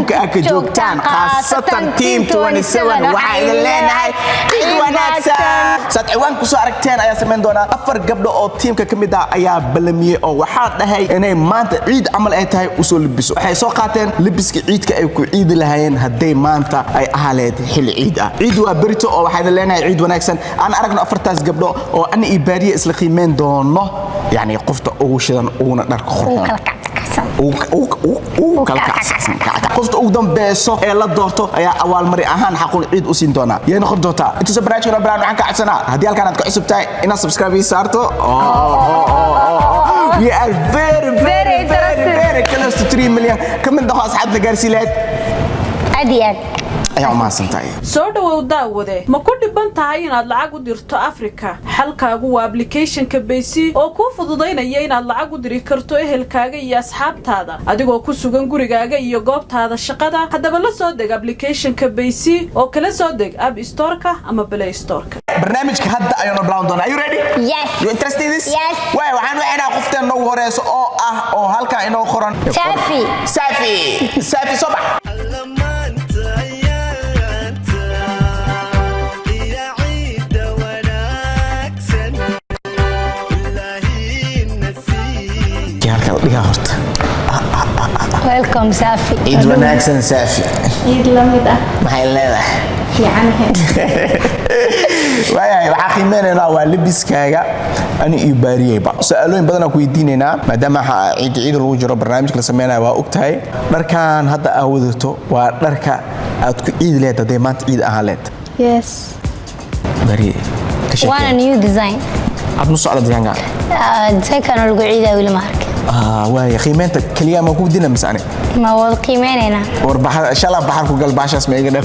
adduunka aad ka joogtaan khaasatan team 27 waxa idin leenahay cid wanaagsan sad ciwaan ku soo aragteen ayaa sameyn doona afar gabdho oo teamka kamid ah ayaa balamiyay oo waxa dhahay inay maanta ciid amal ay tahay u soo libiso waxay soo qaateen libiska ciidka ay ku ciid lahaayeen haday maanta ay ahaleed xilli ciid ah ciid waa berito oo waxa idin leenahay ciid wanaagsan aan aragno afartaas gabdho oo an ibaariye isla qiimeen doono yani qofta ugu shidan uuna dharka qorxoon qofta ugu dambayso ee la doorto ayaa awaal mari ahaan xaqul ciid u siin doona yeena qod doonta inta soo barnaamijka waxaan ka codsanaa hadii halkaan aad ku cusub tahay inaad subscribe saarto we are very close to 3 million kamid ah asxaabta gaarsiileed adiyaad ayaa ma santaay soo dhawow daawade ma ku dhiban tahay inaad lacag u dirto Afrika halkaagu waa application-ka Paysi oo ku fududeynaya inaad lacag u diri karto ehelkaaga iyo asxaabtaada adigoo ku sugan gurigaaga iyo goobtaada shaqada hadaba la soo deg application-ka Paysi oo kala soo deg App Store-ka ama Play Store-ka barnaamijka hadda ayaan bilawn doonaa are you ready yes you interested in this yes waxaan wacnaa qoftan ugu horeyso oo ah oo halka inoo qoran Safi sobax welcome Safi عيد wanaagsan Safi عيد lamid ah maxay leedahay fiican waxa qiimeynaa waa libiskaaga ani ibaariyayba su'aalooyin badan aan ku weydiinaynaa maadaama ciid lagu jiro barnaamijka la sameeynaa waa ogtahay dharkan hadda aad wadato waa dharka aad ku ciid leedahay maanta ciid ahaleed yes bari one new design aad musocda deegaanka design lagu ciidaa wili ma arkin واي قيمتها كليا ما كودينا مساني ما هو قيميننا وربح ان شاء الله بحر قلب عشاء اسمه يقدر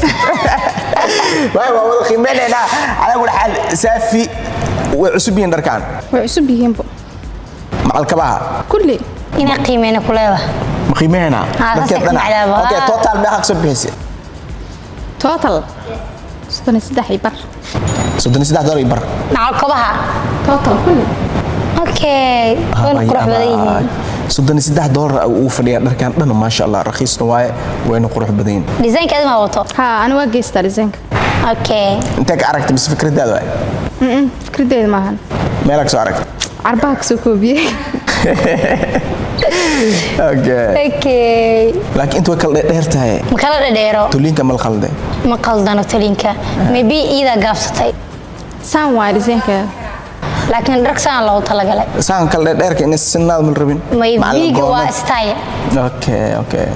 واي ما هو قيميننا على كل حال سافي وعسبين دركان وعسبين بو مع الكباها كله هنا قيمينا كلها قيمينا اوكي توتال ما حسب بيسي توتال سدن سدح يبر $3 يبر مع الكباها توتال كله اوكي وين قروح بدين $3 uu fadhiya dharkan dhan ma sha Allah raqiisna way wayna qurux badan design kaada ma wato ha ana waa geystaa design okay inta ka aragtay mis fikradaada way fikradeeda maahan meelak soo aragtay arbaha ka soo koobiyay okay laakiin inta kala dheertahay ma kala dheero tulinka mal qalday ma qaldana tulinka maybe ida gaabsatay saan waa design-ka لكن دركسان لو تلاقي سان كل ديرك إن السنة من ربين ما يبيك واستاي اوكي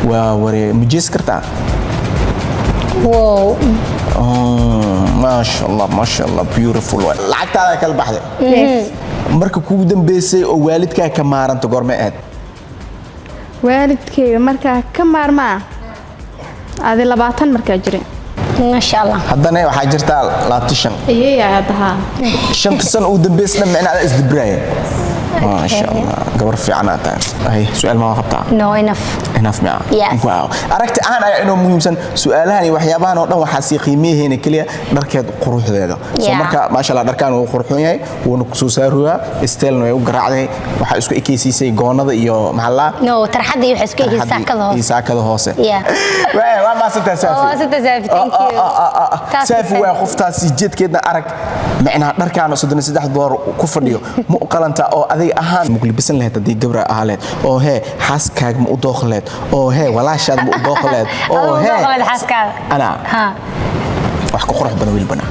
وري مجيس كرتا واو ما شاء الله beautiful لعبت هذا كل بحث مركب كودن بيسي ووالدك كمارن تقول ما أد والدك مركب كمار ما هذه لبعتن مركب جري ما شاء الله haddana waxa jirta laabtishan iyaga daha shanta san u dambeysna macnaha isdibraay ما شاء الله قبر في عناتا هاي سؤال ما قبطع no enough معه yes. واو أركت أنا إنه مهم سن سؤالها وحيابها نوع وحاسي قيميه هنا كليا دركت قروح ذا مركا ما شاء الله دركان وقروحون هاي ونكسوسار هو استيل إنه يقرأ عليه وحاسكو إكيسي سي جونا ذا يو محلا no ترحدي يحسكو يساك ذا هوسه واو ما ستة سافي ستة thank you سافي وخفتها سجد كده أرك معنا دركان وصدنا سدح دور كفرديو مقلنتا أو ahaan muqlibisan lahayd hadii gabra ahaleed oo he xaaskaaga ma u dooqleed oo he walaashaad ma u dooqleed oo he xaaskaaga ana ha wax ku qurux badan wiil bana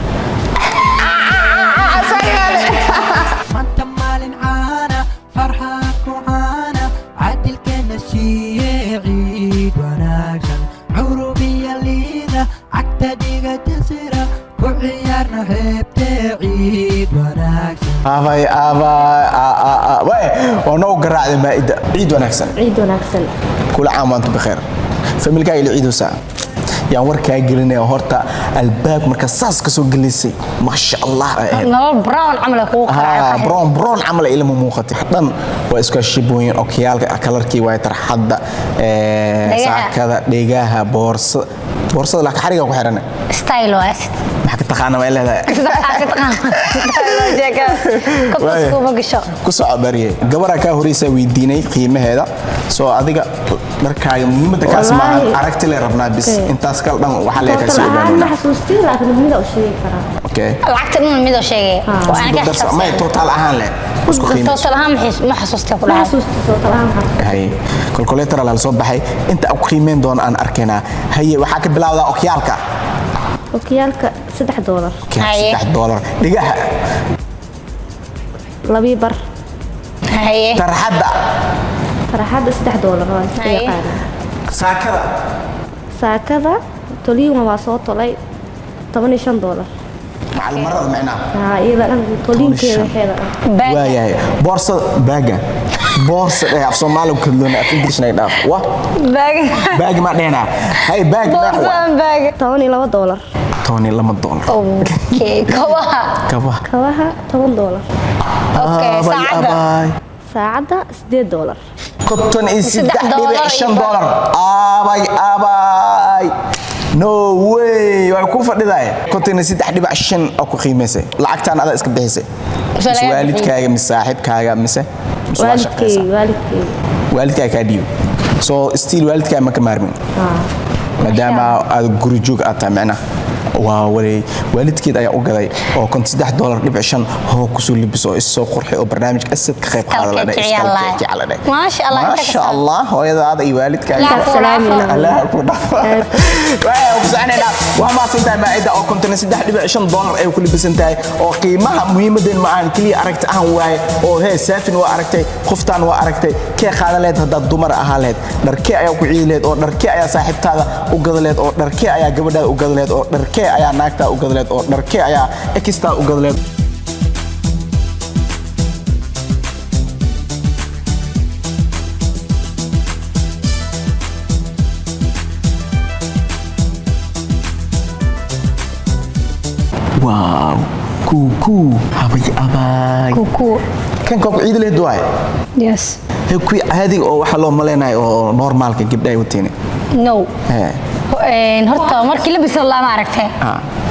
manta maalin caana farxaadku caana cadilkeena siiye ciid wanaagsan curubiya liida cagta dhiga jasira ku ciyaarna heebte ciid wanaagsan أباي ونو قرع المائدة عيد ونكسن كل عام وأنتم بخير فملك هاي العيد وساعة يا وركا جلنا هورتا الباب مركز كسو جلسي ما شاء الله نور براون عمله كوكا براون عمله إلى مموختي حتى وإسكو الشبوين أوكيال كلر كي وايتر حدا ساعة كذا ديجاها بورس boorsada la xariga ku xiran style waasid maxaa ka taqaana way leedahay ku soo bariye gabadha ka horeysa weydiinay qiimaheeda soo adiga markaaga muhiimada kaas ma aragti le rabnaa bis intaas kala dhan waxa leeyahay kasi ogaanina xasuustii laakiin mid oo sheegi karaa okay lacagta mid oo sheegay waana ka xasuustaa ma total ahaan le isku qiimo total ahaan ma xasuustaa ku dhahay total ahaan hay calculator la soo baxay inta ku qiimeen doon aan arkeena haye waxa ka bilowdaa okyaalka $3 $3 dhigaha labi bar haye tarxada $3 waa iska yaqaan saakada toliin waa soo tolay $15 macluumaadada macnaa iyada dhan toliinkeeda xeeda waayahay boorsa baaga boorsa ee af Soomaali ku hadlona af English na dhaaf wa baaga ma dheena hay baaga $12 $12 okay kawaha $10 okay saacada $8 $53.5 abay no way way ku fadhiday $53.5 oo ku qiimeysay lacagtan ada iska bixisay waalidkaaga mise saaxiibkaaga mise waalidkaaga ka dhiib so still waalidkaaga ma ka maarmin maadaama aad guri joog aad tahay macna waa wareey waalidkeed ayaa u gaday oo $3.5 hoo ku soo libiso isoo qurxi oo barnaamij asad ka qayb qaadada iskalka jeclada ma sha Allah hooyadaada iyo waalidkaaga Allah ku dhaafo waa u saanayna waa ma sinta maayda oo $3.5 ay ku libisan tahay oo qiimaha muhiimadan ma aan kaliya aragti aan waay oo hee saafin waa aragtay qoftaan waa aragtay kee qaadaleed hadda dumar ahaaleed dharkee ayaa ku ciileed oo dharkee ayaa saaxiibtaada u gadaleed oo dharkee ayaa gabadhaada u gadaleed oo dharkee ayaa naagta u gadaleed oo dharkee ayaa extra u gadaleed wow kuku abay kuku kan koob ciid leh duwaay yes ku caadi oo waxa loo maleenay oo normaalka gabdhay u tiini no horta markii la biso la ma aragtay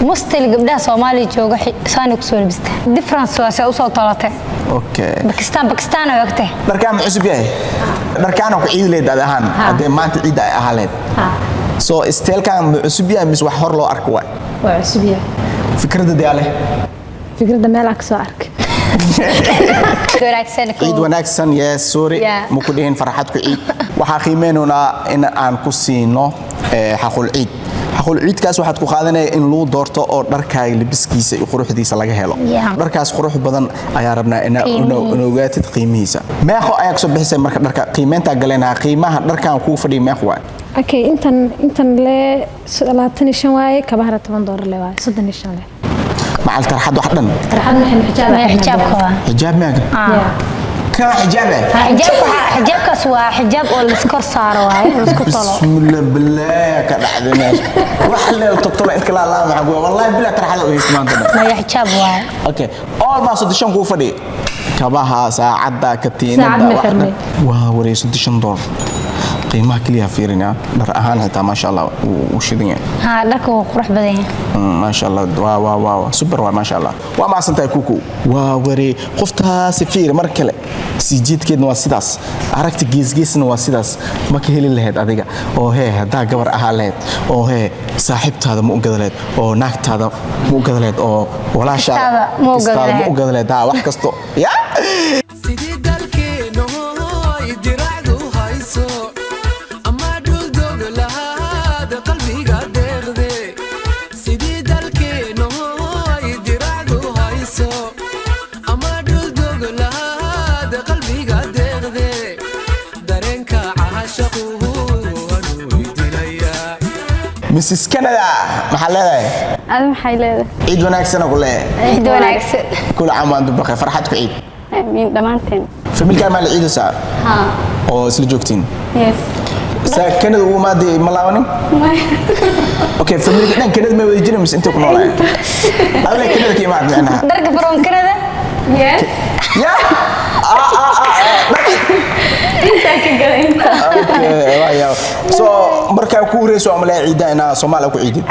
mustil gabdhaha Soomaaliya jooga saani ku soo labista difference waa soo soo talatay okay Pakistan ay waqti dharkaan cusub yahay dharkaan ku ciid leed ahaan hadee maanta ciid ay ahaaleed so isteelkaan cusub yahay mis wax hor loo arko waa cusub yahay fikradda diyaale fikradda meel aan soo arkay ciid wanaagsan yes sorry ma ku dhihin farxad ku ciid waxa qiimeynuna in aan ku siino xaqul ciidkaas waxaad ku qaadanay in loo doorto oo dharkaaga libiskiisa iyo quruxdiisa laga helo dharkaas qurux badan ayaa rabnaa in ogaatid qiimihiisa meeqo ayaa soo bixisay marka dharka qiimeynta galeenaa qiimaha dharkan ku fadhiyo meeq waay okay intan le 25 waaye kabahara $10 le waaye 35 le مع الترحد واحدا ترحد حجاب حجاب ماك كان حجابك سوا حجاب ولا سكر صار واي وسكر طلع بسم الله بالله كان عندنا وحله تطلع انت لا معقول والله بالله ترحد ويسمان ما حجاب واي اوكي اول ما صدشان كو فدي كباها ساعده كتينه وري $16 قيمة كلها فيرنا در أهان حتى ما شاء الله وشدين لكو قرح بدين ما شاء الله واو سوبر ما شاء الله وما سنتي كوكو وري قفتها سفير مركلة سيجيت كده واسداس عرفت جيس واسداس ما كهيل اللهد أديك أو هي هدا جبر أهالات أو هي صاحبت هذا مو قدلت أو ناكت هذا مو قدلت أو ولا شيء مو قدلت ده واحد كستو يا مسز كندا محلها أنا محلها عيد وناكسنا كلها عيد وناكسن كل عام وانتم بخير فرحتكم عيد مين دمانتين في ملك مال العيد ساعة أو سلجوكتين يس ساعة كندا وما دي ملاوني أوكي في ملك كندا ما يجينا بس أنتوا كنا ولا أولا كندا كي معك أنا درجة بروم كندا يس يا انت كده انت اوكي وايو سو marka ku horeyso ama la ciida ina Soomaaliya ku ciidin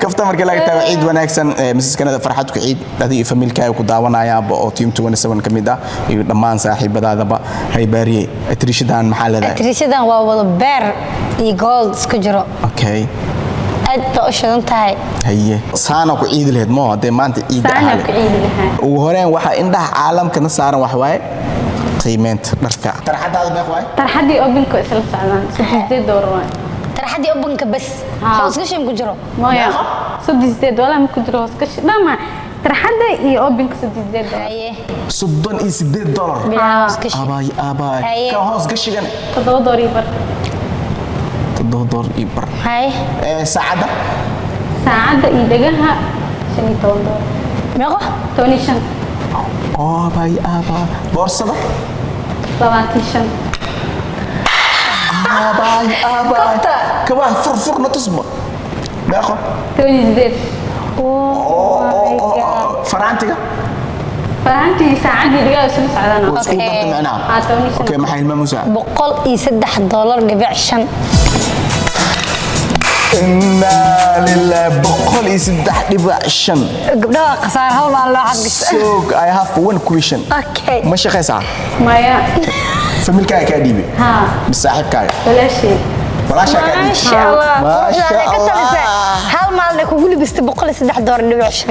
كفتا مركي لاga tago ciid wanaagsan Mrs Canada farxad ku ciid adii familkaaga ku daawanayaaba oo team 27 kamid ah iyo dhamaan saaxiibadaadaba hay baariye atriishadan maxaa leedahay atriishadan waa wada beer iyo gold isku jiro okay aad ba u shidan tahay haye saana ku ciid lahayd ma hadee maanta ciid saana ku ciid lahayd ugu horeen waxa indhaha caalamka na saaran wax waaye qiimeynta dharka tarxadaada beeq waaye tarxadii obinko isla socdaan $8 waaye tarxadii obanka bas hoos gashin ku jiro maya $8 wala ma ku jiro hoos gash dhama tarxada iyo obinka $8 haye $8 bilaa hoos gashin abaay ka hoos gashigan $7 bar $7 bar haye saacada iyo dhagaha $15 meeqo 25 abaay boorsada 25 abaay كمان فرفر نتصبر باخو $28 فرانتي ساعدي رجال اسمه سعدان اوكي ما حيل ما مساعد $103.5 إنا لله $103.5 قبلها خسارة هول ما الله حق So I have one question اوكي ماشي خيسا مايا فملكا كاديبي ها بالصاحب كاي ولا شيء ولا شك ما شاء الله ما شاء الله هل ما لك وقولي بس $103.5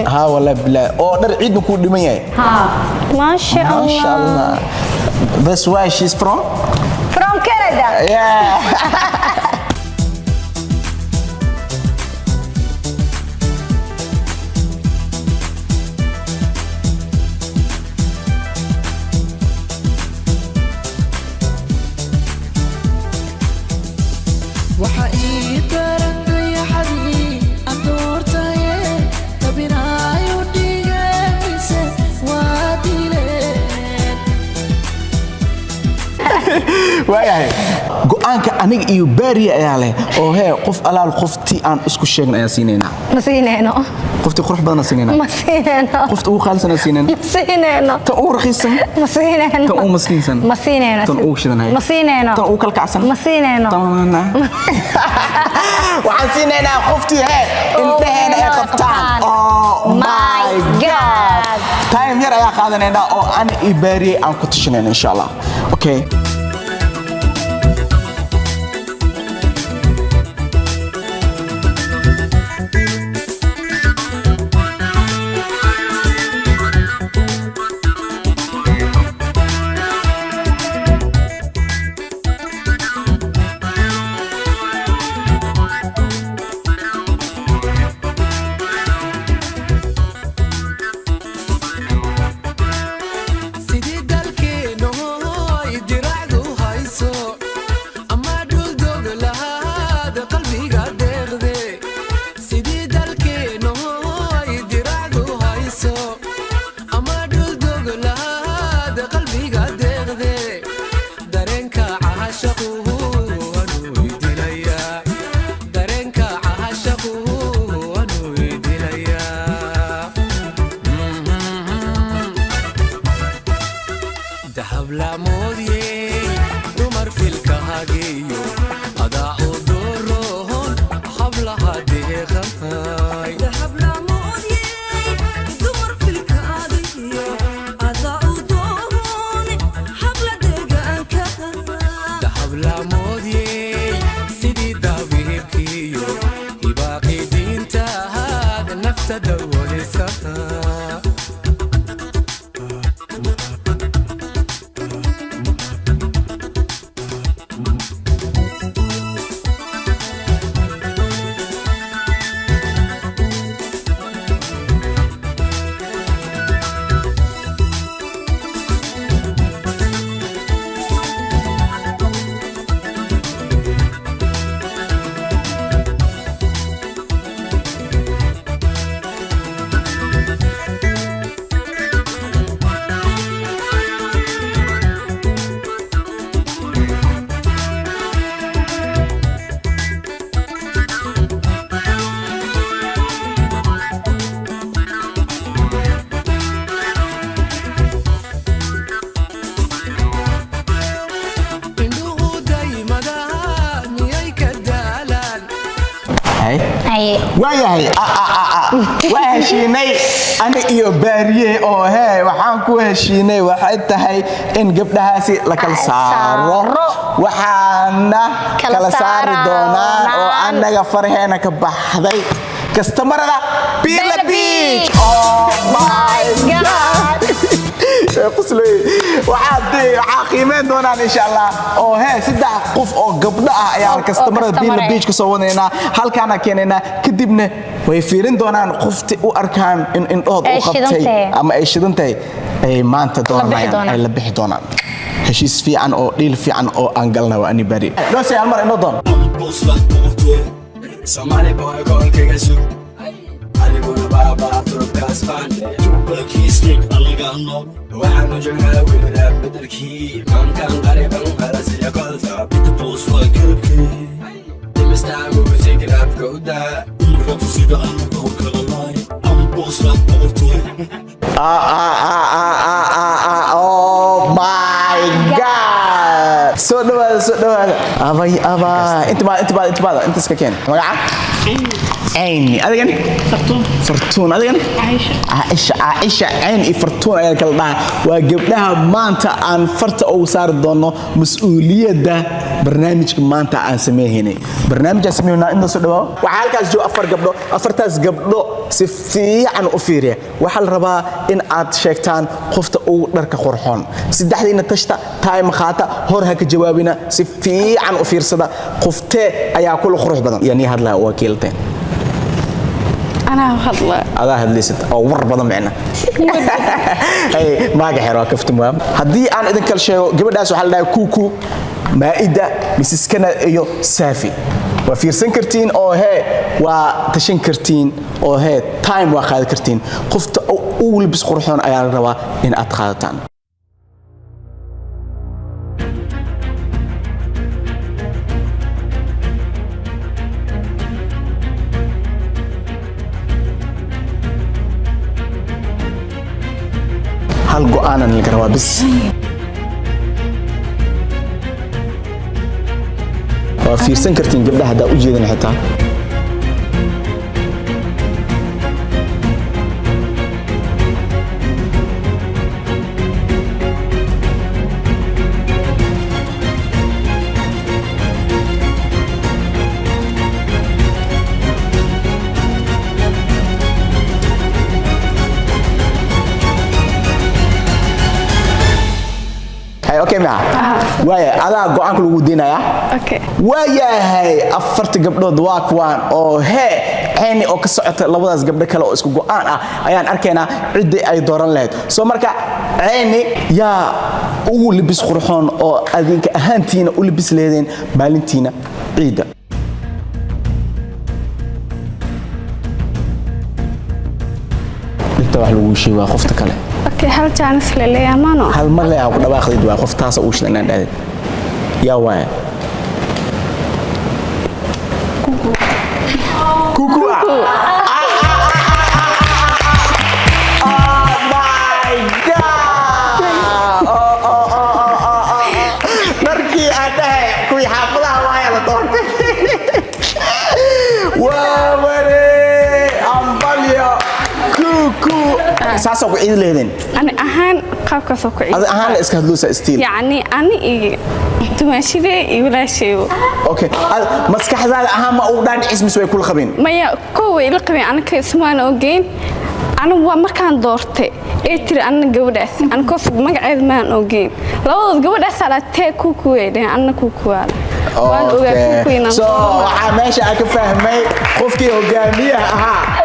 ها والله بالله او در عيد نكون دمية ها ما شاء الله ما شاء الله That's why she's from Canada yeah waayahay go'aanka aniga iyo baariye ayaa leh oo hee qof alaal qoftii aan isku sheegn ayaa siinayna ma siinayno qoftii qurux badan siinayna ma siinayno qoftii ugu qaalisan siinayna ma siinayno tan ugu raqiisan ma siinayno tan ugu maskiinsan ma siinayno tan ugu shidanay ma siinayno tan ugu kalkacsan ma siinayno waxaan siinaynaa qoftii hee indhaheena ay qabtaan oh my god time yar ayaa qaadanaynaa oo aan iyo baariye aan ku tashanayna insha Allah okay sidii dalkeeno diracdu هاي waayahay waa heshiinay ani iyo baariye oo waxaan ku heshiinay waxay tahay in gabdhahaasi la kala saaro waxaana kala saari doonaan oo anaga farheena ka baxday kastamarada Pila Beach. Oh my god قصلي وعادي عاقيمين دونان إن شاء الله أو سدع قف أو قبلة يعني كاستمر بيلا بيج كسوونينا هل كان كيننا كدبنا ويفيرين دونان قفت وأركان إن أوض وقبتي أما إيش دنتي أي ما أنت دونان أي لبح دونان هشيس في عن أو ليل في عن أو أنقلنا وأني بري لو سي عمر إنه دون سمعني بوي كل كيسو أنا بقول بابا تروح كاسبان جوبك يسنيك ألقانو وعنو جناوي راب بدركي من كان قريبا غرس يقلتا بتبوس وقلبكي تمستعمو بزيك راب كودا مرات سيدا أنا بوك الله أنا بوس راب بوتوي Oh my god so دوال أبا أنت سكين مقعد عيني هذا يعني فرتون هذا يعني عائشة عيني فرتون أيها كلها وجبناها مانتا عن فرت أو صار دونه مسؤولية ده برنامج مانتا عن سميه هنا برنامج اسمه إنه صدوا وحال كاس جو أفرتاس قبله سفي عن أفيريا وحال ربا إن عاد شيكتان خفت أو درك خرحون سدح لنا تشتا تايم خاطة هورها كجوابنا سفي عن أفير صدا خفت أيها كل خروج بدن يعني هذا وكيلتين أنا هذا هذا هدليست أو ور بدن معنا أي ما جحروا كفت مهم هدي أنا إذا كل شيء قبل ناس وحلا كوكو مائدة مسكنا إيو سافي وفي سنكرتين أو وتشنكرتين أو تايم واخذ كرتين خفت أول بس خروحون أيال روا إن أتخاذتان هل قوانا نلقروا بس وفي سنكرتين قبلها دا أجيدن حتى اوكي معها وايا ادا go'aan ku lagu diinaya okay waayahay afarta gabdhood waa kuwaan oo ceeni oo ka socota labadaas gabdho kale oo isku go'aan ah ayaan arkaynaa cid ay dooran lahayd soo marka ceeni yaa ugu libis qurxoon oo adinka ahaantiina u libis leedeen maalintiina ciida inta wax lagu sheego qofta kale okay hal chance la leeyamano hal mar leeyahay ku dhawaaqday waa qof taas oo shaqeynaa dhaad yaa waay kuku oh my god markii aadahay kuwi xaafadaha waaya la doortay waa ware ambalyo kuku ساسا وعيد لهذين أنا أهان قابك سوق عيد هذا أهان إسك هدلوسا ستيل يعني أنا تماشي لي ولا شيء أوكي مسك هذا أهم ما أودان اسم سوي كل خبين ما يا كوي لقبي أنا كسمان أوجين أنا ومركان دورتي إيتري أنا جوداس أنا كوس مقعد ما أوجين لو جوداس على تي كوكوي ده أنا كوكوال أوكي so عماشي أكفهمي قفكي هجامية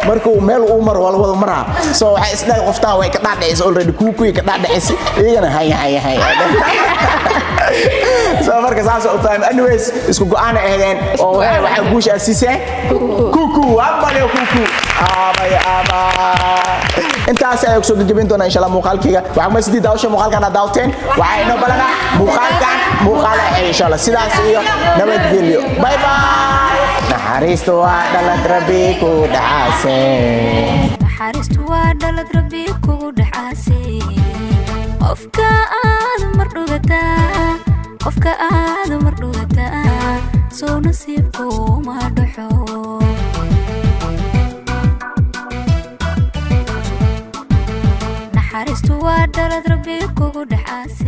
مركو ميل عمر ولا مرة so حسنا قفتها ويكتنا دعيس already كوكوي كتنا دعيس إيجنا هاي so مركز ساسو أفهم anyways اسكو قانا إهدين أو واحد بوش أسيسه كوكو أبا ليه كوكو أبا أنت أسألك سو جبين تونا إن شاء الله مقال كيا وعم سيدي داوشة مقال كنا داوتين وعينه بلنا مقال إن شاء الله سيدا سيو نبت فيديو باي باي نحرستو دلت ربيكو دعاسي نحرستو دلت ربيكو دعاسي قفك آذ مردوغتا سو نصيبكو ما دحو naxariistu waa dhalad rabbi kugu dhaxaasay